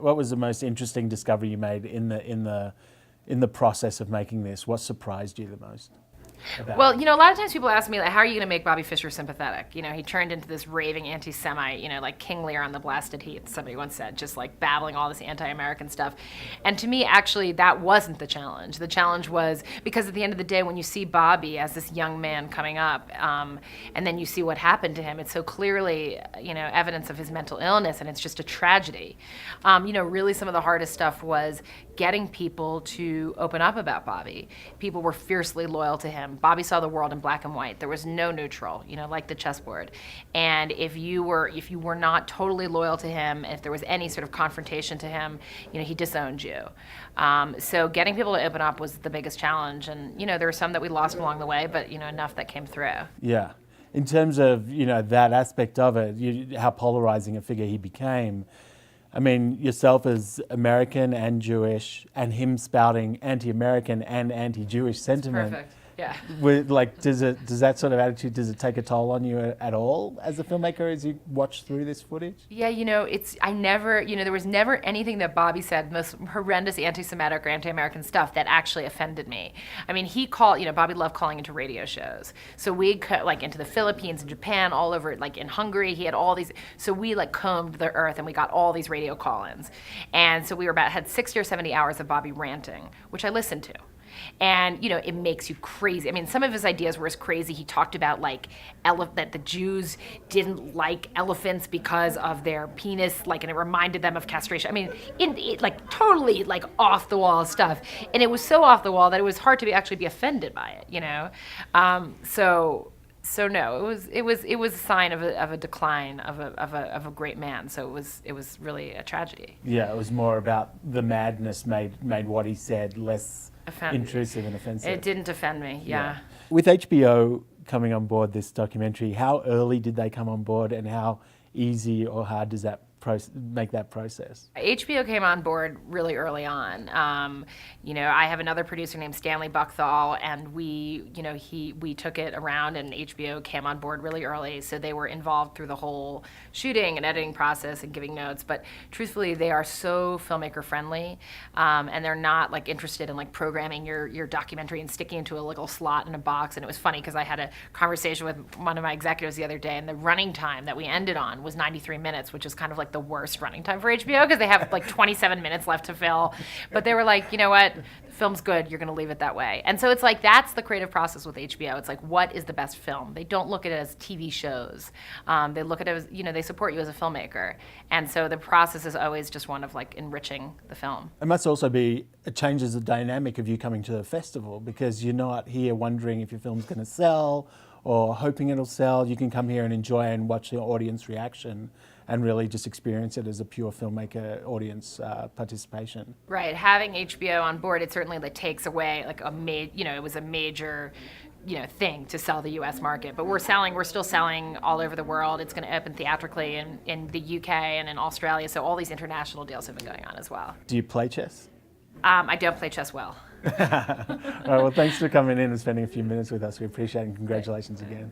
What was the most interesting discovery you made in the process of making this? What surprised you the most? Well, a lot of times people ask me, like, how are you going to make Bobby Fischer sympathetic? He turned into this raving anti-Semite, like King Lear on the blasted heath, somebody once said, just like babbling all this anti-American stuff. And to me, actually, that wasn't the challenge. The challenge was, because at the end of the day, when you see Bobby as this young man coming up, and then you see what happened to him, it's so clearly, evidence of his mental illness, and it's just a tragedy. Really some of the hardest stuff was getting people to open up about Bobby. People were fiercely loyal to him. Bobby saw the world in black and white. There was no neutral, like the chessboard. And if you were not totally loyal to him, if there was any sort of confrontation to him, he disowned you. So getting people to open up was the biggest challenge. And, there were some that we lost along the way, but, enough that came through. Yeah. In terms of, that aspect of it, how polarizing a figure he became, I mean, yourself as American and Jewish, and him spouting anti-American and anti-Jewish sentiment. Perfect. Yeah. Does that sort of attitude, does it take a toll on you at all as a filmmaker as you watch through this footage? Yeah, there was never anything that Bobby said, most horrendous anti-Semitic or anti-American stuff, that actually offended me. I mean, Bobby loved calling into radio shows. So we'd into the Philippines and Japan, all over, in Hungary, he had all these, so we combed the earth and we got all these radio call-ins. And so we had 60 or 70 hours of Bobby ranting, which I listened to. And, it makes you crazy. I mean, some of his ideas were as crazy. He talked about, that the Jews didn't like elephants because of their penis, and it reminded them of castration. I mean, totally, off-the-wall stuff. And it was so off-the-wall that it was hard to actually be offended by it, So no, it was a sign of a decline of a great man. So it was really a tragedy. Yeah, it was more about the madness made what he said less intrusive and offensive. It didn't offend me. Yeah. With HBO coming on board this documentary, how early did they come on board, and how easy or hard does that make that process? HBO came on board really early on. I have another producer named Stanley Buckthall, and we took it around, and HBO came on board really early. So they were involved through the whole shooting and editing process and giving notes. But truthfully, they are so filmmaker friendly, and they're not interested in programming your documentary and sticking into a little slot in a box. And it was funny because I had a conversation with one of my executives the other day, and the running time that we ended on was 93 minutes, which is kind of the worst running time for HBO because they have 27 minutes left to fill. But they were like, you know what, the film's good, you're going to leave it that way. And so it's that's the creative process with HBO. It's what is the best film? They don't look at it as TV shows. They look at it as, they support you as a filmmaker. And so the process is always just one of enriching the film. It must also it changes the dynamic of you coming to the festival, because you're not here wondering if your film's going to sell or hoping it'll sell. You can come here and enjoy and watch the audience reaction and really just experience it as a pure filmmaker audience participation. Right, having HBO on board, it certainly takes away it was a major thing to sell the U.S. market. But we're still selling all over the world. It's going to open theatrically in the UK and in Australia. So all these international deals have been going on as well. Do you play chess? I don't play chess well. All right, well, thanks for coming in and spending a few minutes with us. We appreciate it, and congratulations again.